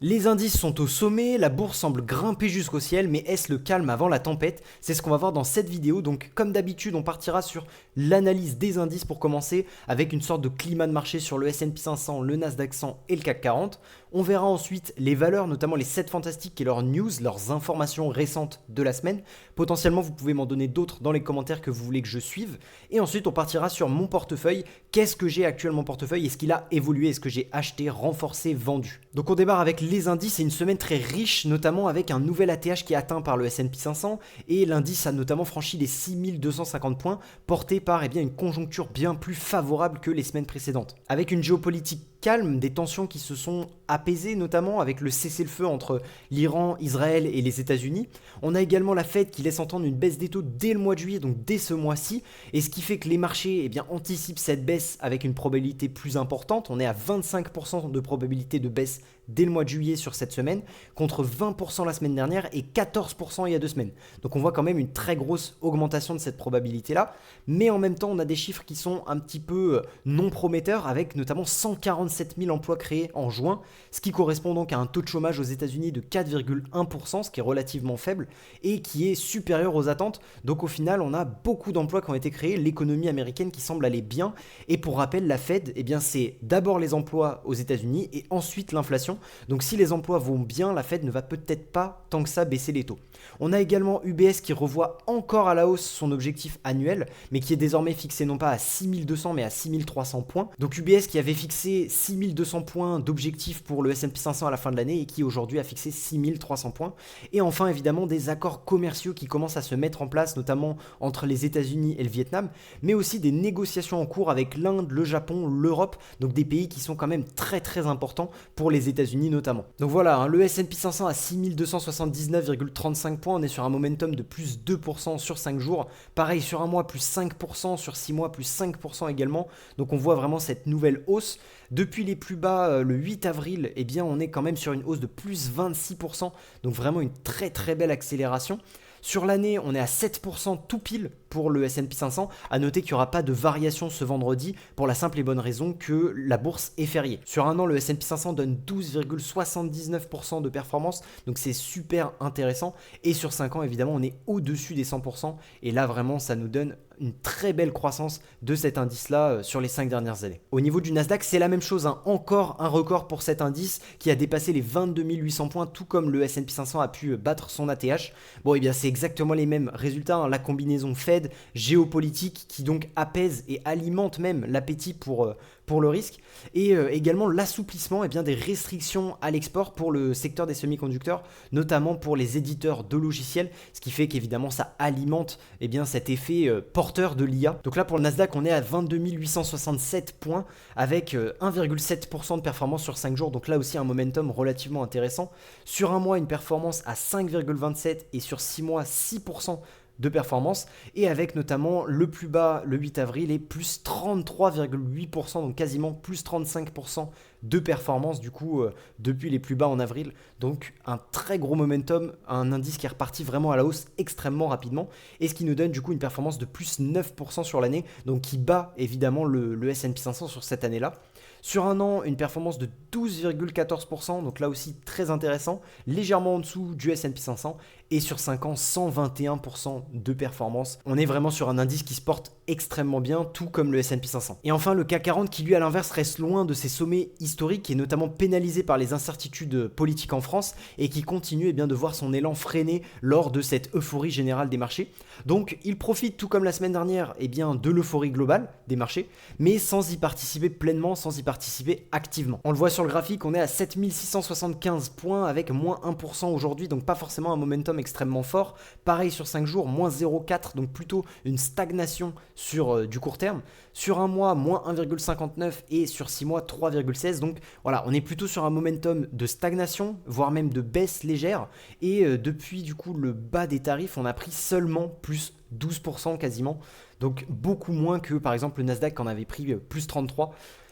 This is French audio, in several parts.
Les indices sont au sommet, la bourse semble grimper jusqu'au ciel, mais est-ce le calme avant la tempête? C'est ce qu'on va voir dans cette vidéo, donc comme d'habitude on partira sur l'analyse des indices pour commencer, avec une sorte de climat de marché sur le S&P 500, le Nasdaq 100 et le CAC 40. On verra ensuite les valeurs, notamment les 7 fantastiques et leurs news, leurs informations récentes de la semaine. Potentiellement vous pouvez m'en donner d'autres dans les commentaires que vous voulez que je suive. Et ensuite on partira sur mon portefeuille, qu'est-ce que j'ai actuellement en portefeuille, est-ce qu'il a évolué, est-ce que j'ai acheté, renforcé, vendu. Donc on démarre avec les indices, c'est une semaine très riche, notamment avec un nouvel ATH qui est atteint par le S&P 500 et l'indice a notamment franchi les 6250 points, porté par une conjoncture bien plus favorable que les semaines précédentes. Avec une géopolitique calme, des tensions qui se sont apaisées, notamment avec le cessez-le-feu entre l'Iran, Israël et les États-Unis. On a également la Fed qui laisse entendre une baisse des taux dès le mois de juillet, donc dès ce mois-ci, et ce qui fait que les marchés anticipent cette baisse avec une probabilité plus importante. On est à 25% de probabilité de baisse dès le mois de juillet sur cette semaine, contre 20% la semaine dernière et 14% il y a 2 semaines. Donc on voit quand même une très grosse augmentation de cette probabilité-là, mais en même temps on a des chiffres qui sont un petit peu non prometteurs, avec notamment 147 000 emplois créés en juin, ce qui correspond donc à un taux de chômage aux États-Unis de 4,1%, ce qui est relativement faible et qui est supérieur aux attentes. Donc au final on a beaucoup d'emplois qui ont été créés, l'économie américaine qui semble aller bien, et pour rappel la Fed, c'est d'abord les emplois aux États-Unis et ensuite l'inflation. Donc si les emplois vont bien, la Fed ne va peut-être pas tant que ça baisser les taux. On a également UBS qui revoit encore à la hausse son objectif annuel, mais qui est désormais fixé non pas à 6200 mais à 6300 points. Donc UBS qui avait fixé 6200 points d'objectif pour le S&P 500 à la fin de l'année et qui aujourd'hui a fixé 6300 points. Et enfin évidemment des accords commerciaux qui commencent à se mettre en place, notamment entre les États-Unis et le Vietnam, mais aussi des négociations en cours avec l'Inde, le Japon, l'Europe, donc des pays qui sont quand même très très importants pour les États-Unis notamment. Donc voilà, le S&P 500 à 6279,35 points, on est sur un momentum de plus 2% sur 5 jours. Pareil sur un mois, plus 5%, sur 6 mois, plus 5% également. Donc on voit vraiment cette nouvelle hausse. Depuis les plus bas, le 8 avril, on est quand même sur une hausse de plus 26%. Donc vraiment une très très belle accélération. Sur l'année, on est à 7% tout pile pour le S&P 500. À noter qu'il n'y aura pas de variation ce vendredi pour la simple et bonne raison que la bourse est fériée. Sur un an, le S&P 500 donne 12,79% de performance, donc c'est super intéressant. Et sur 5 ans, évidemment, on est au-dessus des 100%. Et là, vraiment, ça nous donne une très belle croissance de cet indice-là sur les 5 dernières années. Au niveau du Nasdaq, c'est la même chose, encore un record pour cet indice qui a dépassé les 22 800 points, tout comme le S&P 500 a pu battre son ATH. Bon, c'est exactement les mêmes résultats, la combinaison Fed, géopolitique, qui donc apaise et alimente même l'appétit pour le risque, et également l'assouplissement des restrictions à l'export pour le secteur des semi-conducteurs, notamment pour les éditeurs de logiciels, ce qui fait qu'évidemment ça alimente cet effet porteur de l'IA. Donc là pour le Nasdaq on est à 22 867 points avec 1,7% de performance sur 5 jours, donc là aussi un momentum relativement intéressant. Sur un mois une performance à 5,27 et sur 6 mois 6% de performance, et avec notamment le plus bas le 8 avril et plus 33,8%, donc quasiment plus 35% de performance du coup depuis les plus bas en avril. Donc un très gros momentum, un indice qui est reparti vraiment à la hausse extrêmement rapidement, et ce qui nous donne du coup une performance de plus 9% sur l'année, donc qui bat évidemment le S&P 500 sur cette année-là. Sur un an, une performance de 12,14%, donc là aussi très intéressant, légèrement en dessous du S&P 500, et sur 5 ans, 121% de performance. On est vraiment sur un indice qui se porte extrêmement bien, tout comme le S&P 500. Et enfin, le CAC 40 qui lui à l'inverse reste loin de ses sommets historiques et notamment pénalisé par les incertitudes politiques en France et qui continue de voir son élan freiner lors de cette euphorie générale des marchés. Donc il profite tout comme la semaine dernière de l'euphorie globale des marchés, mais sans y participer pleinement, sans y participer activement. On le voit sur le graphique, on est à 7675 points avec moins 1% aujourd'hui, donc pas forcément un momentum extrêmement fort. Pareil sur 5 jours, moins 0,4, donc plutôt une stagnation sur du court terme. Sur un mois, moins 1,59 et sur 6 mois, 3,16. Donc voilà, on est plutôt sur un momentum de stagnation, voire même de baisse légère. Et depuis du coup le bas des tarifs, on a pris seulement plus 12% quasiment. Donc beaucoup moins que par exemple le Nasdaq qui en avait pris plus 33%.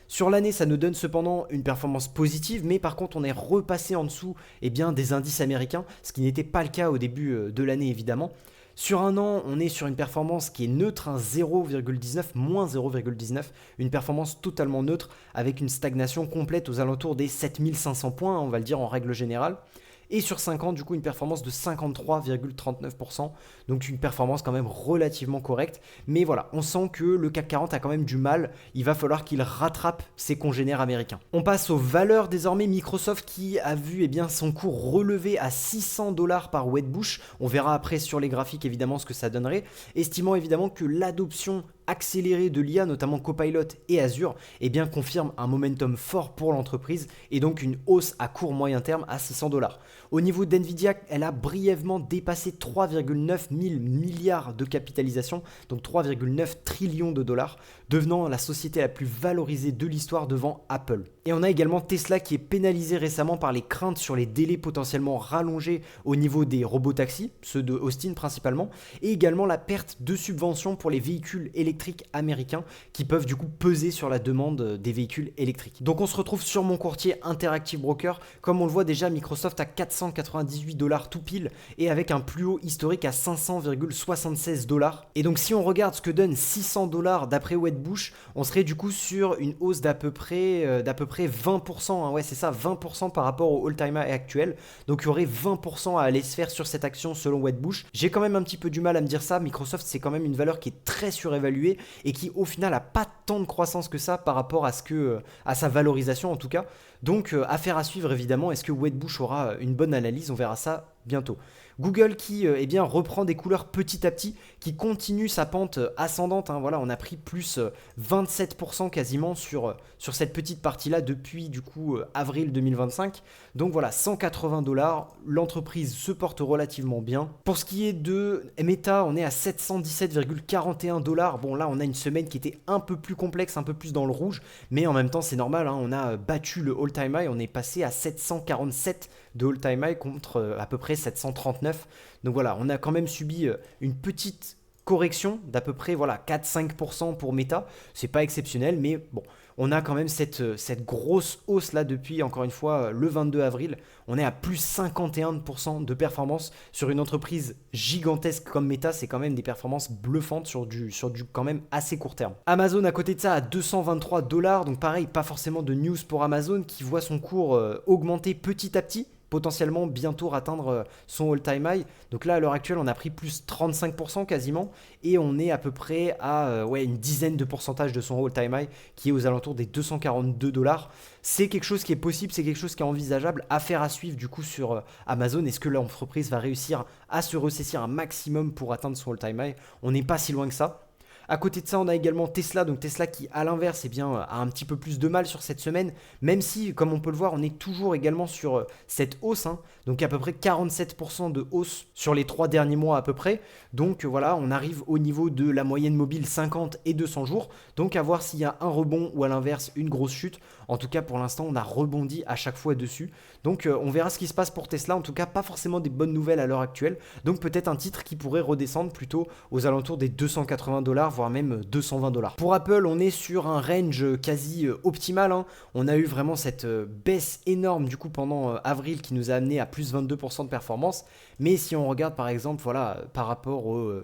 Sur l'année, ça nous donne cependant une performance positive, mais par contre, on est repassé en dessous des indices américains, ce qui n'était pas le cas au début de l'année évidemment. Sur un an, on est sur une performance qui est neutre, un 0,19, moins 0,19, une performance totalement neutre avec une stagnation complète aux alentours des 7500 points, on va le dire en règle générale. Et sur 5 ans, du coup, une performance de 53,39%. Donc une performance quand même relativement correcte. Mais voilà, on sent que le CAC 40 a quand même du mal. Il va falloir qu'il rattrape ses congénères américains. On passe aux valeurs désormais. Microsoft qui a vu son cours relevé à 600 $ par Wedbush. On verra après sur les graphiques évidemment ce que ça donnerait. Estimant évidemment que l'adoption accélérée de l'IA, notamment Copilot et Azure, confirme un momentum fort pour l'entreprise et donc une hausse à court moyen terme à 600 $. Au niveau d'NVIDIA, elle a brièvement dépassé 3,9 000 milliards de capitalisation, donc 3,9 trillions de dollars, devenant la société la plus valorisée de l'histoire devant Apple. Et on a également Tesla qui est pénalisé récemment par les craintes sur les délais potentiellement rallongés au niveau des robotaxis, ceux de Austin principalement, et également la perte de subventions pour les véhicules électriques américains qui peuvent du coup peser sur la demande des véhicules électriques. Donc on se retrouve sur mon courtier Interactive Broker. Comme on le voit déjà, Microsoft à 498 $ tout pile et avec un plus haut historique à 500,76 $. Et donc si on regarde ce que donne 600 $ d'après Wedbush, on serait du coup sur une hausse d'à peu près 20%, hein. Ouais c'est ça, 20% par rapport au all-time high actuel. Donc il y aurait 20% à aller se faire sur cette action selon Wedbush. J'ai quand même un petit peu du mal à me dire ça. Microsoft c'est quand même une valeur qui est très surévaluée et qui au final a pas tant de croissance que ça par rapport à sa valorisation en tout cas. Donc affaire à suivre évidemment, est-ce que Wedbush aura une bonne analyse, on verra ça bientôt. Google qui reprend des couleurs petit à petit, qui continue sa pente ascendante, hein. Voilà, on a pris plus 27% quasiment sur cette petite partie-là depuis du coup avril 2025. Donc voilà, 180 $, l'entreprise se porte relativement bien. Pour ce qui est de Meta, on est à 717,41 $. Bon là, on a une semaine qui était un peu plus complexe, un peu plus dans le rouge, mais en même temps c'est normal, hein, on a battu le all-time high, on est passé à 747 de all-time high contre à peu près 739. Donc voilà, on a quand même subi une petite correction d'à peu près 4-5% pour Meta. C'est pas exceptionnel, mais bon, on a quand même cette grosse hausse là depuis, encore une fois, le 22 avril. On est à plus 51% de performance sur une entreprise gigantesque comme Meta. C'est quand même des performances bluffantes sur du quand même assez court terme. Amazon à côté de ça à 223 $. Donc pareil, pas forcément de news pour Amazon qui voit son cours augmenter petit à petit, potentiellement bientôt atteindre son all-time high. Donc là, à l'heure actuelle, on a pris plus 35% quasiment et on est à peu près à une dizaine de pourcentage de son all-time high qui est aux alentours des 242 $. C'est quelque chose qui est possible, c'est quelque chose qui est envisageable. Affaire à suivre du coup sur Amazon. Est-ce que l'entreprise va réussir à se ressaisir un maximum pour atteindre son all-time high? On n'est pas si loin que ça. À côté de ça, on a également Tesla, donc Tesla qui, à l'inverse, a un petit peu plus de mal sur cette semaine, même si, comme on peut le voir, on est toujours également sur cette hausse, hein, donc à peu près 47% de hausse sur les 3 derniers mois à peu près. Donc voilà, on arrive au niveau de la moyenne mobile 50 et 200 jours, donc à voir s'il y a un rebond ou à l'inverse une grosse chute. En tout cas, pour l'instant, on a rebondi à chaque fois dessus. Donc on verra ce qui se passe pour Tesla, en tout cas pas forcément des bonnes nouvelles à l'heure actuelle, donc peut-être un titre qui pourrait redescendre plutôt aux alentours des 280 $, voire même 220 $. Pour Apple, on est sur un range quasi optimal, hein. On a eu vraiment cette baisse énorme du coup pendant avril qui nous a amené à plus 22% de performance. Mais si on regarde par exemple par rapport au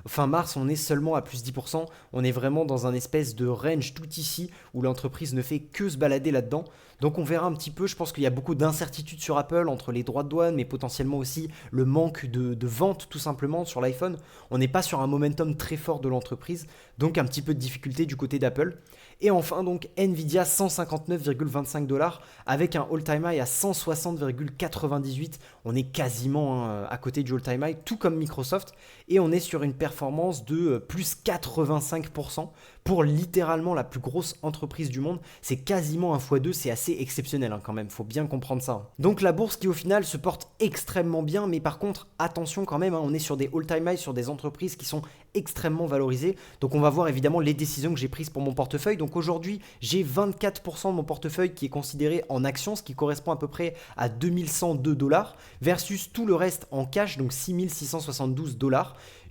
fin mars, on est seulement à plus 10%. On est vraiment dans un espèce de range tout ici où l'entreprise ne fait que se balader là-dedans. Donc on verra un petit peu, je pense qu'il y a beaucoup d'incertitudes sur Apple entre les droits de douane mais potentiellement aussi le manque de vente tout simplement sur l'iPhone. On n'est pas sur un momentum très fort de l'entreprise, donc un petit peu de difficulté du côté d'Apple. Et enfin donc Nvidia 159,25 $ avec un all-time high à 160,98. On est quasiment à côté du all-time high, tout comme Microsoft. Et on est sur une performance de plus 85% pour littéralement la plus grosse entreprise du monde. C'est quasiment un x2, c'est assez exceptionnel quand même, faut bien comprendre ça. Donc la bourse qui au final se porte extrêmement bien, mais par contre attention quand même, on est sur des all-time high, sur des entreprises qui sont extrêmement valorisées. Donc on va voir évidemment les décisions que j'ai prises pour mon portefeuille. Donc aujourd'hui j'ai 24% de mon portefeuille qui est considéré en actions, ce qui correspond à peu près à 2102 $, versus tout le reste en cash, donc 6672 $.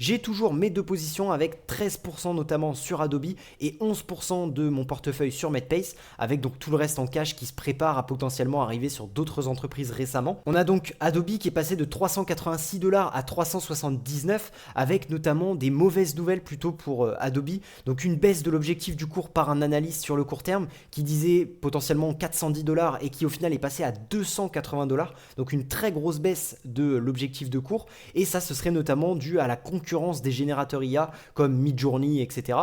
J'ai toujours mes deux positions avec 13% notamment sur Adobe et 11% de mon portefeuille sur Medpace, avec donc tout le reste en cash qui se prépare à potentiellement arriver sur d'autres entreprises récemment. On a donc Adobe qui est passé de 386 $ à 379, avec notamment des mauvaises nouvelles plutôt pour Adobe, donc une baisse de l'objectif du cours par un analyste sur le court terme qui disait potentiellement 410 $ et qui au final est passé à 280 $, donc une très grosse baisse de l'objectif de cours, et ça ce serait notamment dû à la concurrence des générateurs IA comme Midjourney, etc.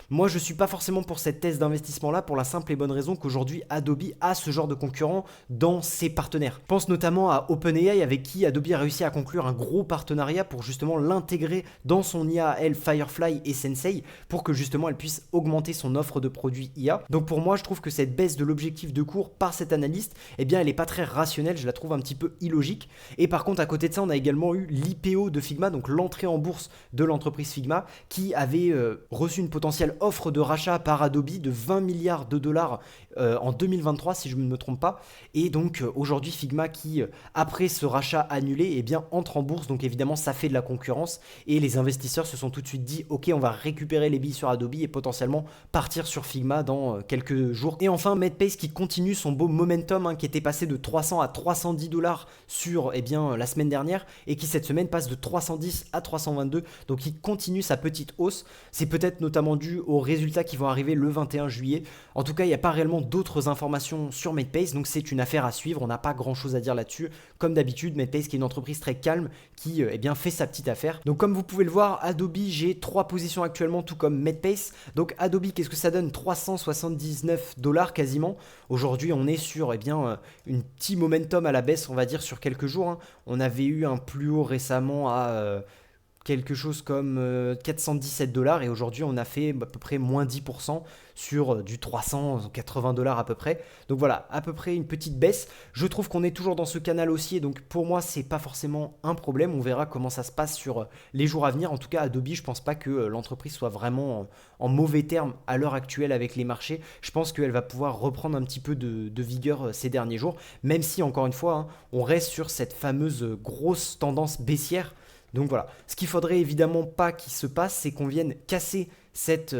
Moi, je ne suis pas forcément pour cette thèse d'investissement-là pour la simple et bonne raison qu'aujourd'hui, Adobe a ce genre de concurrent dans ses partenaires. Je pense notamment à OpenAI avec qui Adobe a réussi à conclure un gros partenariat pour justement l'intégrer dans son IA à elle, Firefly et Sensei, pour que justement elle puisse augmenter son offre de produits IA. Donc pour moi, je trouve que cette baisse de l'objectif de cours par cet analyste, eh bien, elle n'est pas très rationnelle, je la trouve un petit peu illogique. Et par contre, à côté de ça, on a également eu l'IPO de Figma, donc l'entrée en bourse de l'entreprise Figma, qui avait reçu une potentielle offre de rachat par Adobe de 20 milliards de dollars en 2023 si je ne me trompe pas, et donc aujourd'hui Figma qui après ce rachat annulé eh bien entre en bourse, donc évidemment ça fait de la concurrence et les investisseurs se sont tout de suite dit ok, on va récupérer les billes sur Adobe et potentiellement partir sur Figma dans quelques jours. Et enfin Medpace qui continue son beau momentum qui était passé de 300 à 310 $ sur la semaine dernière et qui cette semaine passe de 310 à 322, donc il continue sa petite hausse. C'est peut-être notamment dû aux résultats qui vont arriver le 21 juillet. En tout cas, il n'y a pas réellement d'autres informations sur Medpace, donc c'est une affaire à suivre. On n'a pas grand chose à dire là-dessus. Comme d'habitude, Medpace qui est une entreprise très calme qui fait sa petite affaire. Donc comme vous pouvez le voir, Adobe, j'ai 3 positions actuellement, tout comme Medpace. Donc Adobe, qu'est-ce que ça donne? 379 $ quasiment. Aujourd'hui, on est sur une petit momentum à la baisse, on va dire, sur quelques jours. On avait eu un plus haut récemment à quelque chose comme 417 $ et aujourd'hui on a fait à peu près moins 10% sur du 380 $ à peu près. Donc voilà, à peu près une petite baisse. Je trouve qu'on est toujours dans ce canal haussier, donc pour moi c'est pas forcément un problème. On verra comment ça se passe sur les jours à venir. En tout cas Adobe, je pense pas que l'entreprise soit vraiment en mauvais termes à l'heure actuelle avec les marchés. Je pense qu'elle va pouvoir reprendre un petit peu de vigueur ces derniers jours, même si encore une fois on reste sur cette fameuse grosse tendance baissière. Donc voilà, ce qu'il faudrait évidemment pas qu'il se passe, c'est qu'on vienne casser cette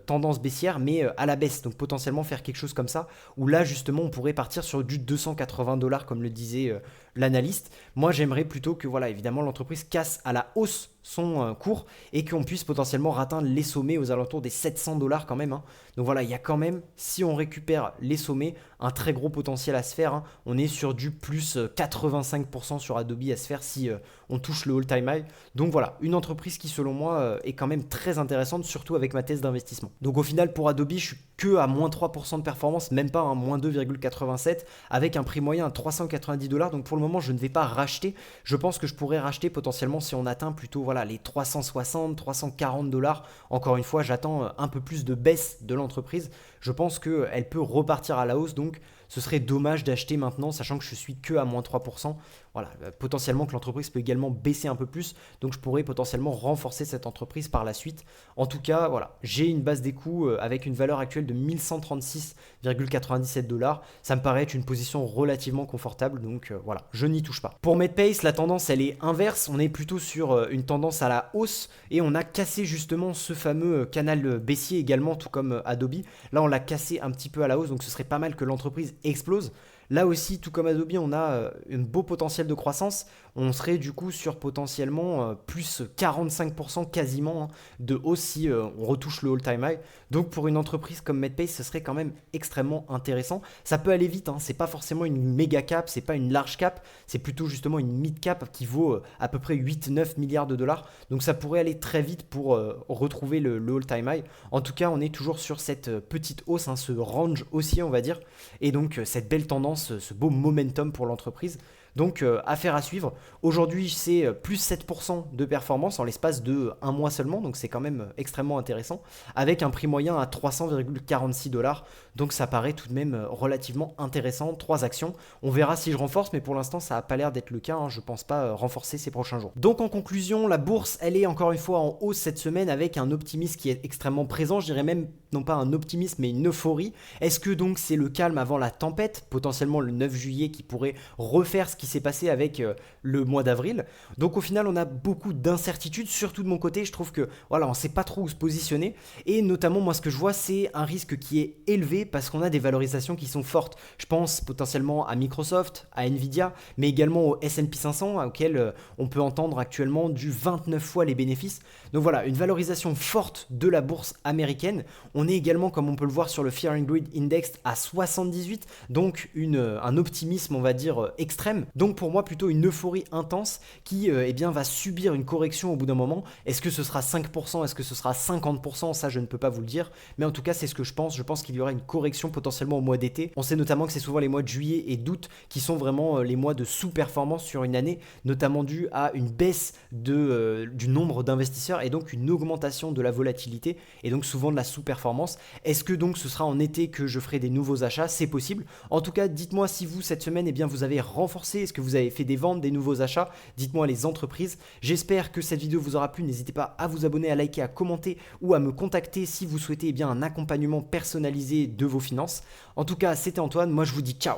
tendance baissière, mais à la baisse. Donc potentiellement faire quelque chose comme ça, où là justement on pourrait partir sur du 280 $ comme le disait l'analyste. Moi j'aimerais plutôt que voilà, évidemment l'entreprise casse à la hausse son cours et qu'on puisse potentiellement atteindre les sommets aux alentours des 700 $ quand même. Donc voilà, il y a quand même, si on récupère les sommets, un très gros potentiel à se faire. On est sur du plus 85% sur Adobe à se faire si on touche le all-time high. Donc voilà, une entreprise qui selon moi est quand même très intéressante, surtout avec ma thèse d'investissement. Donc au final pour Adobe, je suis que à moins 3% de performance, même pas moins 2,87, avec un prix moyen à 390 $. Donc pour le moment, je ne vais pas racheter. Je pense que je pourrais racheter potentiellement si on atteint plutôt les 360, 340 $. Encore une fois, j'attends un peu plus de baisse de l'entreprise. Je pense qu'elle peut repartir à la hausse, donc ce serait dommage d'acheter maintenant, sachant que je suis que à moins 3%. Voilà, potentiellement que l'entreprise peut également baisser un peu plus, donc je pourrais potentiellement renforcer cette entreprise par la suite. En tout cas, voilà, j'ai une base des coûts avec une valeur actuelle de 1136,97 $. Ça me paraît être une position relativement confortable, donc voilà, je n'y touche pas. Pour Medpace, la tendance elle est inverse, on est plutôt sur une tendance à la hausse et on a cassé justement ce fameux canal baissier également, tout comme Adobe. Là, on l'a cassé un petit peu à la hausse, donc ce serait pas mal que l'entreprise explose. Là aussi, tout comme Adobe, on a un beau potentiel de croissance. On serait du coup sur potentiellement plus 45% quasiment de hausse si on retouche le all-time high. Donc pour une entreprise comme Medpace, ce serait quand même extrêmement intéressant. Ça peut aller vite, c'est pas forcément une méga cap, c'est pas une large cap, c'est plutôt justement une mid cap qui vaut à peu près 8-9 milliards de dollars. Donc ça pourrait aller très vite pour retrouver le all-time high. En tout cas, on est toujours sur cette petite hausse, ce range haussier on va dire. Et donc cette belle tendance, ce beau momentum pour l'entreprise. Donc affaire à suivre. Aujourd'hui c'est plus 7% de performance en l'espace de un mois seulement, donc c'est quand même extrêmement intéressant, avec un prix moyen à 300,46 $. Donc ça paraît tout de même relativement intéressant. 3 actions, on verra si je renforce, mais pour l'instant ça n'a pas l'air d'être le cas, je pense pas renforcer ces prochains jours. Donc en conclusion, la bourse elle est encore une fois en hausse cette semaine avec un optimisme qui est extrêmement présent, je dirais même non pas un optimisme mais une euphorie. Est-ce que donc c'est le calme avant la tempête, potentiellement le 9 juillet qui pourrait refaire ce qui qui s'est passé avec le mois d'avril. Donc au final, on a beaucoup d'incertitudes, surtout de mon côté. Je trouve que voilà, on sait pas trop où se positionner. Et notamment, moi, ce que je vois, c'est un risque qui est élevé parce qu'on a des valorisations qui sont fortes. Je pense potentiellement à Microsoft, à Nvidia, mais également au S&P 500, auquel on peut entendre actuellement du 29 fois les bénéfices. Donc voilà, une valorisation forte de la bourse américaine. On est également, comme on peut le voir sur le Fear and Greed Index, à 78, donc un optimisme, on va dire, extrême. Donc pour moi, plutôt une euphorie intense qui eh bien, va subir une correction au bout d'un moment. Est-ce que ce sera 5%? Est-ce que ce sera 50%? Ça, je ne peux pas vous le dire. Mais en tout cas, c'est ce que je pense. Je pense qu'il y aura une correction potentiellement au mois d'été. On sait notamment que c'est souvent les mois de juillet et d'août qui sont vraiment les mois de sous-performance sur une année, notamment dû à une baisse du nombre d'investisseurs et donc une augmentation de la volatilité et donc souvent de la sous-performance. Est-ce que donc ce sera en été que je ferai des nouveaux achats? C'est possible. En tout cas, dites-moi si vous, cette semaine, eh bien, vous avez renforcé. Est-ce que vous avez fait des ventes, des nouveaux achats? Dites-moi les entreprises. J'espère que cette vidéo vous aura plu. N'hésitez pas à vous abonner, à liker, à commenter ou à me contacter si vous souhaitez eh bien, un accompagnement personnalisé de vos finances. En tout cas, c'était Antoine. Moi, je vous dis ciao.